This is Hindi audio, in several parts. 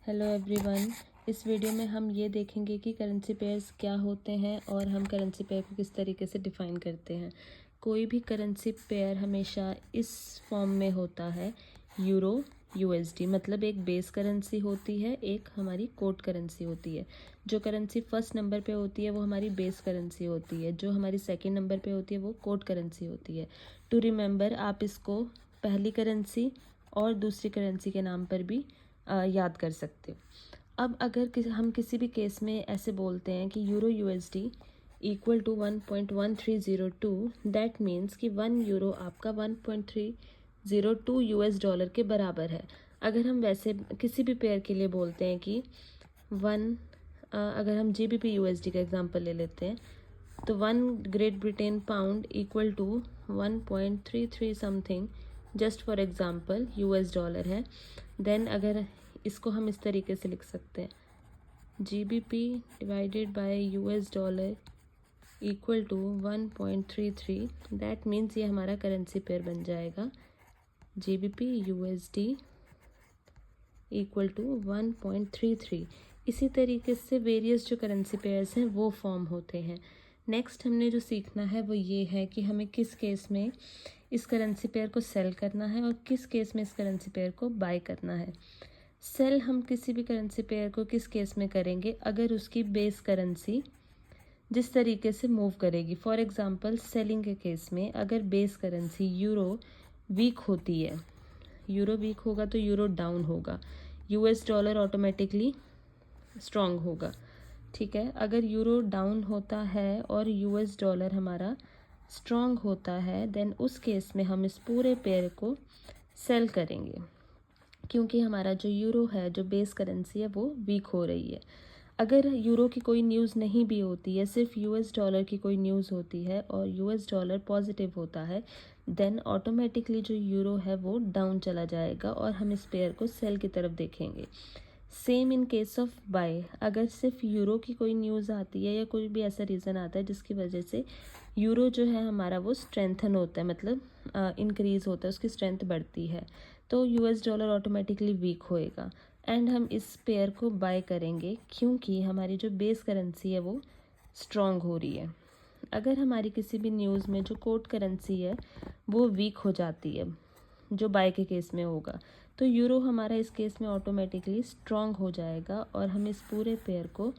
Hello everyone. इस वीडियो में हम ये देखेंगे कि करेंसी पेयर्स क्या होते हैं और हम करेंसी पेयर को किस तरीके से डिफ़ाइन करते हैं। कोई भी करेंसी पेयर हमेशा इस फॉर्म में होता है, यूरो यूएसडी, मतलब एक बेस करेंसी होती है, एक हमारी कोड करेंसी होती है। जो करेंसी फर्स्ट नंबर पे होती है वो हमारी बेस करेंसी होती है, जो हमारी सेकंड नंबर पे होती है वो कोड करेंसी होती है। टू रिमेंबर, आप इसको पहली करेंसी और दूसरी करेंसी के नाम पर भी याद कर सकते हो। अब अगर हम किसी भी केस में ऐसे बोलते हैं कि euro USD equal to 1.1302, that means कि 1 यूरो आपका 1.302 यूएस डॉलर के बराबर है। अगर हम वैसे किसी भी पेयर के लिए बोलते हैं कि अगर हम जीबीपी यूएसडी का एग्जांपल ले लेते हैं, तो 1 Great Britain pound equal to 1.33 something, just for example US dollar है। देन अगर इसको हम इस तरीके से लिख सकते हैं, GBP divided by US dollar equal to 1.33, that means ये हमारा करेंसी पेयर बन जाएगा, जीबीपी यूएसडी इक्वल टू 1.33। इसी तरीके से वेरियस जो करेंसी पेयर्स हैं वो फॉर्म होते हैं। नेक्स्ट हमने जो सीखना है वो ये है कि हमें किस केस में इस करेंसी पेयर को सेल करना है और किस केस में इस करेंसी पेयर को बाय करना है। सेल हम किसी भी करेंसी पेयर को किस केस में करेंगे, अगर उसकी बेस करेंसी जिस तरीके से मूव करेगी। फॉर एग्जांपल, सेलिंग के केस में अगर बेस करेंसी यूरो वीक होती है, यूरो वीक होगा तो यूरो डाउन होगा, यूएस डॉलर ऑटोमेटिकली स्ट्रांग होगा। ठीक है, अगर यूरो डाउन होता है और यूएस डॉलर हमारा स्ट्रांग होता है, देन उस केस में हम इस पूरे पेयर को सेल करेंगे, क्योंकि हमारा जो यूरो है, जो बेस करेंसी है, वो वीक हो रही है। अगर यूरो की कोई न्यूज़ नहीं भी होती है, सिर्फ यूएस डॉलर की कोई न्यूज़ होती है और यूएस डॉलर पॉजिटिव होता है, देन ऑटोमेटिकली जो यूरो है वो डाउन चला जाएगा और हम इस पेयर को सेल की तरफ देखेंगे। Same in case of buy, अगर सिर्फ यूरो की कोई न्यूज़ आती है या कोई भी ऐसा रीज़न आता है जिसकी वजह से यूरो जो है हमारा वो स्ट्रेंथन होता है, मतलब इंक्रीज़ होता है, उसकी स्ट्रेंथ बढ़ती है, तो यूएस डॉलर ऑटोमेटिकली वीक होएगा एंड हम इस पेयर को बाय करेंगे, क्योंकि हमारी जो बेस करेंसी है वो स्ट्रॉन्ग हो रही है। अगर हमारी किसी भी न्यूज़ में जो कोड करेंसी है वो वीक हो जाती है, जो बाय के केस में होगा, तो यूरो हमारा इस केस में ऑटोमेटिकली स्ट्रॉन्ग हो जाएगा और हम इस पूरे पेयर को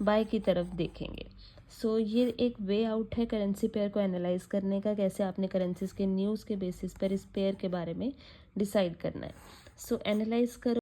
बाय की तरफ देखेंगे। सो ये एक वे आउट है करेंसी पेयर को एनालाइज करने का, कैसे आपने करेंसीज के न्यूज़ के बेसिस पर इस पेयर के बारे में डिसाइड करना है। सो एनालाइज करो।